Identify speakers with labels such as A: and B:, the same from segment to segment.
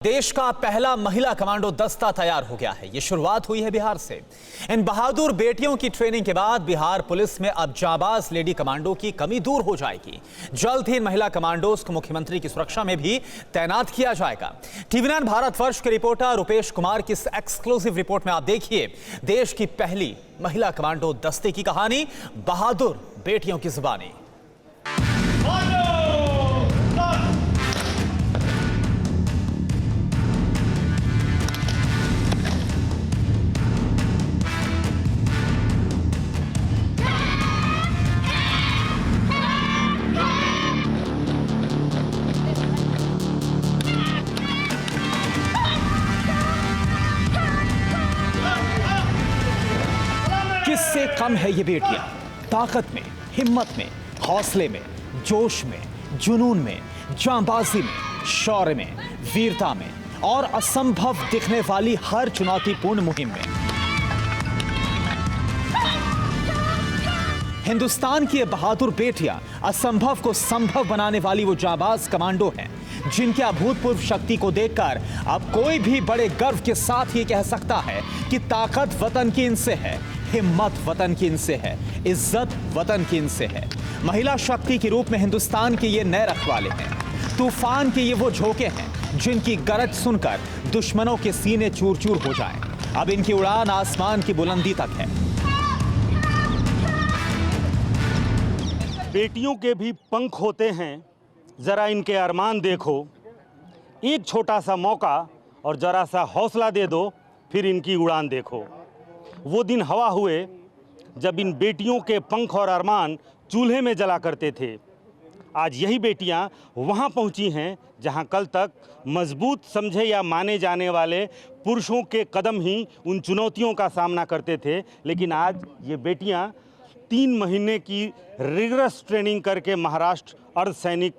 A: देश का पहला महिला कमांडो दस्ता तैयार हो गया है। ये शुरुआत हुई है बिहार से। इन बहादुर बेटियों की ट्रेनिंग के बाद बिहार पुलिस में अब जाबाज लेडी कमांडो की कमी दूर हो जाएगी। जल्द ही इन महिला कमांडोज को मुख्यमंत्री की सुरक्षा में भी तैनात किया जाएगा। टीवी9 भारतवर्ष के रिपोर्टर रुपेश कुमार की इस एक्सक्लूसिव रिपोर्ट में आप देखिए देश की पहली महिला कमांडो दस्ते की कहानी, बहादुर बेटियों की जुबानी। किससे कम है ये बेटियां? ताकत में, हिम्मत में, हौसले में, जोश में, जुनून में, जांबाजी में, शौर्य में, वीरता में और असंभव दिखने वाली हर चुनौतीपूर्ण मुहिम में। हिंदुस्तान की ये बहादुर बेटियां असंभव को संभव बनाने वाली वो जांबाज कमांडो हैं जिनके अभूतपूर्व शक्ति को देखकर अब कोई भी बड़े गर्व के साथ ये कह सकता है कि ताकत वतन की इनसे है, हिम्मत वतन की इनसे है, इज्जत वतन की इनसे है। महिला शक्ति के रूप में हिंदुस्तान के ये नए रखवाले हैं। तूफान के ये वो झोंके हैं जिनकी गरज सुनकर दुश्मनों के सीने चूर चूर हो जाएं। अब इनकी उड़ान आसमान की बुलंदी तक है।
B: बेटियों के भी पंख होते हैं, जरा इनके अरमान देखो। एक छोटा सा मौका और जरा सा हौसला दे दो, फिर इनकी उड़ान देखो। वो दिन हवा हुए जब इन बेटियों के पंख और अरमान चूल्हे में जला करते थे। आज यही बेटियां वहां पहुंची हैं जहां कल तक मजबूत समझे या माने जाने वाले पुरुषों के कदम ही उन चुनौतियों का सामना करते थे। लेकिन आज ये बेटियां 3 महीने की रिगरस ट्रेनिंग करके महाराष्ट्र अर्धसैनिक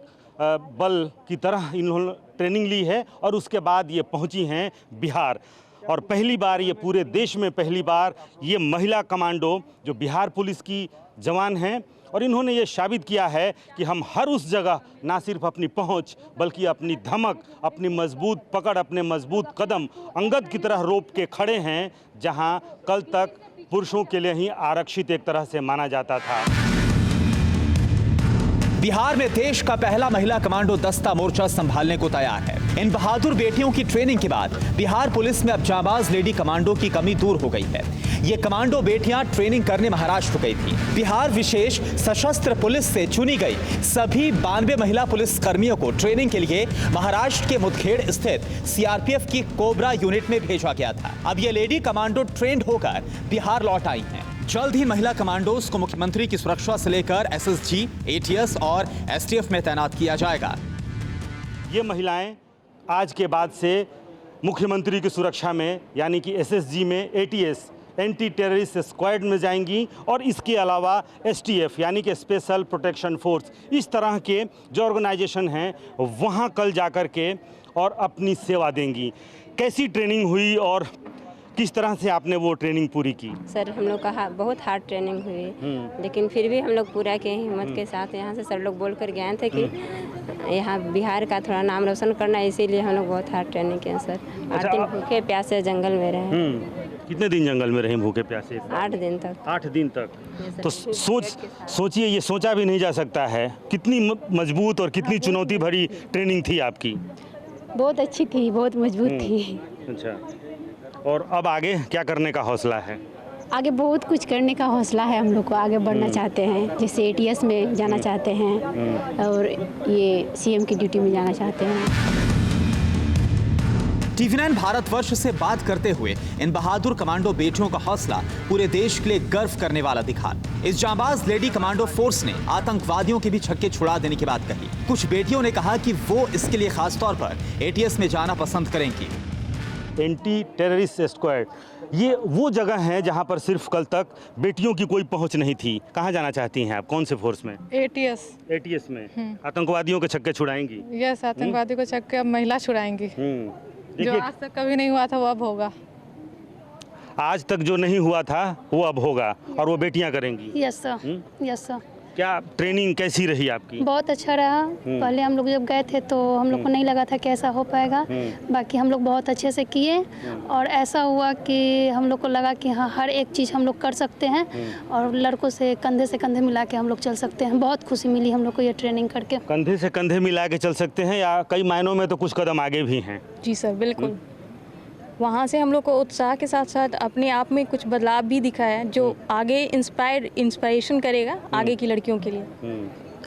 B: बल की तरह इन्होंने ट्रेनिंग ली है और उसके बाद ये पहुंची हैं बिहार। और पहली बार, ये पूरे देश में पहली बार, ये महिला कमांडो जो बिहार पुलिस की जवान हैं और इन्होंने ये साबित किया है कि हम हर उस जगह ना सिर्फ अपनी पहुंच बल्कि अपनी धमक, अपनी मजबूत पकड़, अपने मजबूत कदम अंगद की तरह रोप के खड़े हैं जहां कल तक पुरुषों के लिए ही आरक्षित एक तरह से माना जाता था।
A: बिहार में देश का पहला महिला कमांडो दस्ता मोर्चा संभालने को तैयार है। इन बहादुर बेटियों की ट्रेनिंग के बाद बिहार पुलिस में अब जाबाज लेडी कमांडो की कमी दूर हो गई है। ये कमांडो बेटियां ट्रेनिंग करने महाराष्ट्र गई थी। बिहार विशेष सशस्त्र पुलिस से चुनी गई सभी 92 महिला पुलिस कर्मियों को ट्रेनिंग के लिए महाराष्ट्र के मुठभेड़ स्थित सीआरपीएफ की कोबरा यूनिट में भेजा गया था। अब ये लेडी कमांडो ट्रेंड होकर बिहार लौट आई हैं। जल्द ही महिला कमांडोज को मुख्यमंत्री की सुरक्षा से लेकर एसएसजी, एटीएस और एसटीएफ में तैनात किया जाएगा।
B: ये महिलाएं आज के बाद से मुख्यमंत्री की सुरक्षा में यानी कि एसएसजी में, एटीएस एंटी टेररिस्ट स्क्वाड में जाएंगी और इसके अलावा एसटीएफ यानी कि स्पेशल प्रोटेक्शन फोर्स, इस तरह के जो ऑर्गेनाइजेशन हैं वहाँ कल जाकर के और अपनी सेवा देंगी। कैसी ट्रेनिंग हुई और किस तरह से आपने वो ट्रेनिंग पूरी की?
C: सर, हम लोग का बहुत हार्ड ट्रेनिंग हुई, लेकिन फिर भी हम लोग पूरा के हिम्मत के साथ यहाँ से सर लोग बोल कर गए थे कि यहाँ बिहार का थोड़ा नाम रोशन करना है, इसीलिए हम लोग बहुत हार्ड ट्रेनिंग किए सर। 8 दिन भूखे प्यासे जंगल में रहे।
B: कितने दिन जंगल में रहे भूखे प्यासे?
C: 8 दिन तक।
B: 8 दिन तक। तो सोचिए, ये सोचा भी नहीं जा सकता है कितनी मजबूत और कितनी चुनौती भरी ट्रेनिंग थी आपकी।
C: बहुत अच्छी थी, बहुत मजबूत थी।
B: अच्छा, और अब आगे क्या करने का हौसला है?
C: आगे बहुत कुछ करने का हौसला है। हम लोग को आगे बढ़ना चाहते हैं, जैसे एटीएस में जाना चाहते हैं और ये सीएम की ड्यूटी में जाना चाहते हैं।
A: टीवी9 भारतवर्ष से बात करते हुए इन बहादुर कमांडो बेटियों का हौसला पूरे देश के लिए गर्व करने वाला दिखा। इस जांबाज लेडी कमांडो फोर्स ने आतंकवादियों के भी छक्के छुड़ा देने की बात कही। कुछ बेटियों ने कहा कि वो इसके लिए खासतौर पर एटीएस में जाना पसंद करेंगी।
B: एंटी टेररिस्ट स्क्वाड, ये वो जगह है जहां पर सिर्फ कल तक बेटियों की कोई पहुंच नहीं थी। कहां जाना चाहती हैं आप, कौन से फोर्स में?
D: एटीएस।
B: एटीएस में आतंकवादियों के छक्के छुड़ाएंगी?
D: यस, आतंकवादियों के छक्के अब महिला छुड़ाएंगी। जो आज तक कभी नहीं हुआ था वो अब होगा।
B: आज तक जो नहीं हुआ था वो अब होगा और वो बेटियां करेंगी।
E: Yes sir, yes sir.
B: क्या ट्रेनिंग कैसी रही आपकी?
E: बहुत अच्छा रहा। पहले हम लोग जब गए थे तो हम लोग को नहीं लगा था कि ऐसा हो पाएगा। बाकी हम लोग बहुत अच्छे से किए और ऐसा हुआ कि हम लोग को लगा कि हाँ, हर एक चीज़ हम लोग कर सकते हैं और लड़कों से कंधे मिला के हम लोग चल सकते हैं। बहुत खुशी मिली हम लोग को ये ट्रेनिंग करके।
B: कंधे से कंधे मिला के चल सकते हैं या कई मायनों में तो कुछ कदम आगे भी हैं?
F: जी सर, बिल्कुल। वहाँ से हम लोग को उत्साह के साथ साथ अपने आप में कुछ बदलाव भी दिखा है जो आगे इंस्पायरेशन करेगा आगे की लड़कियों के लिए।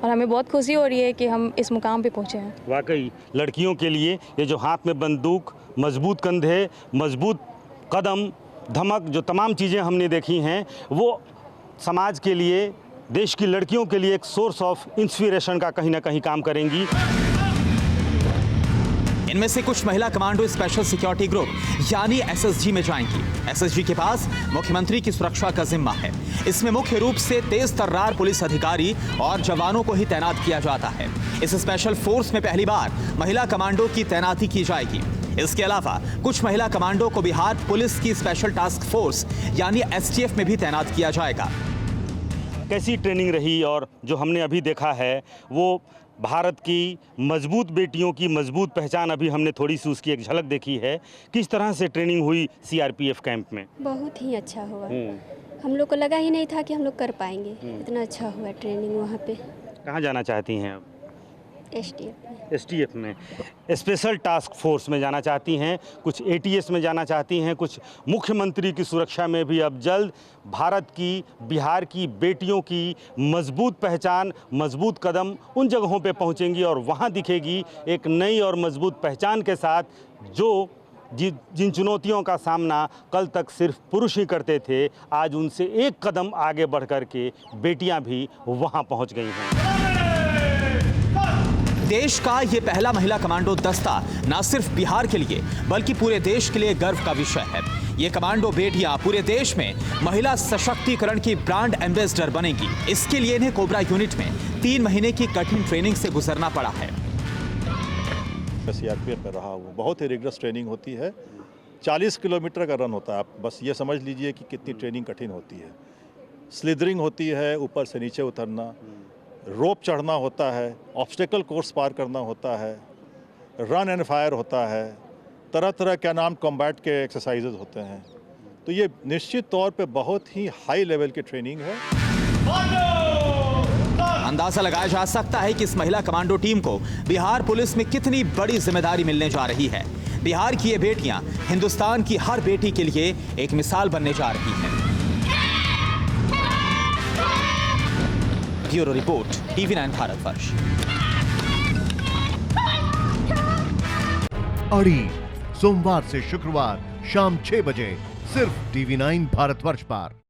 F: और हमें बहुत खुशी हो रही है कि हम इस मुकाम पे पहुँचे हैं।
B: वाकई लड़कियों के लिए ये जो हाथ में बंदूक, मजबूत कंधे, मजबूत कदम, धमक, जो तमाम चीज़ें हमने देखी हैं वो समाज के लिए, देश की लड़कियों के लिए एक सोर्स ऑफ इंस्पिरेशन का कहीं ना कहीं काम करेंगी।
A: इनमें से कुछ महिला कमांडो स्पेशल सिक्योरिटी ग्रुप यानी एसएसजी में जाएंगी। एसएसजी के पास मुख्यमंत्री की सुरक्षा का जिम्मा है। इसमें मुख्य रूप से तेज तर्रार पुलिस अधिकारी और जवानों को ही तैनात किया जाता है। इस स्पेशल फोर्स में पहली बार महिला कमांडो की तैनाती की जाएगी। इसके अलावा कुछ महिला कमांडो को बिहार पुलिस की स्पेशल टास्क फोर्स यानी एसटीएफ में भी तैनात किया जाएगा।
B: कैसी ट्रेनिंग रही और जो हमने अभी देखा है वो भारत की मजबूत बेटियों की मजबूत पहचान, अभी हमने थोड़ी सी उसकी एक झलक देखी है। किस तरह से ट्रेनिंग हुई सीआरपीएफ कैंप में?
C: बहुत ही अच्छा हुआ। हम लोग को लगा ही नहीं था कि हम लोग कर पाएंगे। इतना अच्छा हुआ ट्रेनिंग वहाँ पे।
B: कहाँ जाना चाहती हैं अब?
C: एसटीएफ
B: में, स्पेशल टास्क फोर्स में जाना चाहती हैं, कुछ एटीएस में जाना चाहती हैं, कुछ मुख्यमंत्री की सुरक्षा में भी अब जल्द भारत की, बिहार की बेटियों की मजबूत पहचान, मजबूत कदम उन जगहों पे पहुंचेंगी और वहां दिखेगी एक नई और मजबूत पहचान के साथ जो जिन चुनौतियों का सामना कल तक सिर्फ पुरुष ही करते थे, आज उनसे एक कदम आगे बढ़ कर के बेटियां भी वहां पहुंच गई हैं।
A: देश का ये पहला महिला कमांडो दस्ता न सिर्फ बिहार के लिए बल्कि पूरे देश के लिए गर्व का विषय है। ये कमांडो बेटियां पूरे देश में महिला सशक्तिकरण की ब्रांड एम्बेसडर बनेंगी। इसके लिए इन्हें कोबरा यूनिट में 3 महीने की कठिन ट्रेनिंग से गुजरना पड़ा है।
G: सीआरपीएफ में रहा हूँ, बहुत ही रिगरस ट्रेनिंग होती है। 40 किलोमीटर का रन होता है। आप बस ये समझ लीजिए कि कितनी ट्रेनिंग कठिन होती है। स्लिदरिंग होती है, ऊपर से नीचे उतरना, रोप चढ़ना होता है, ऑब्स्टेकल कोर्स पार करना होता है, रन एंड फायर होता है, तरह तरह क्या नाम कॉम्बैट के एक्सरसाइजेज होते हैं। तो ये निश्चित तौर पे बहुत ही हाई लेवल की ट्रेनिंग है।
A: अंदाजा लगाया जा सकता है कि इस महिला कमांडो टीम को बिहार पुलिस में कितनी बड़ी जिम्मेदारी मिलने जा रही है। बिहार की ये बेटियां हिंदुस्तान की हर बेटी के लिए एक मिसाल बनने जा रही हैं। Bureau report, TV9 Bharatvarsh.
H: अड़ी सोमवार से शुक्रवार शाम 6 बजे सिर्फ TV9 भारतवर्ष पर।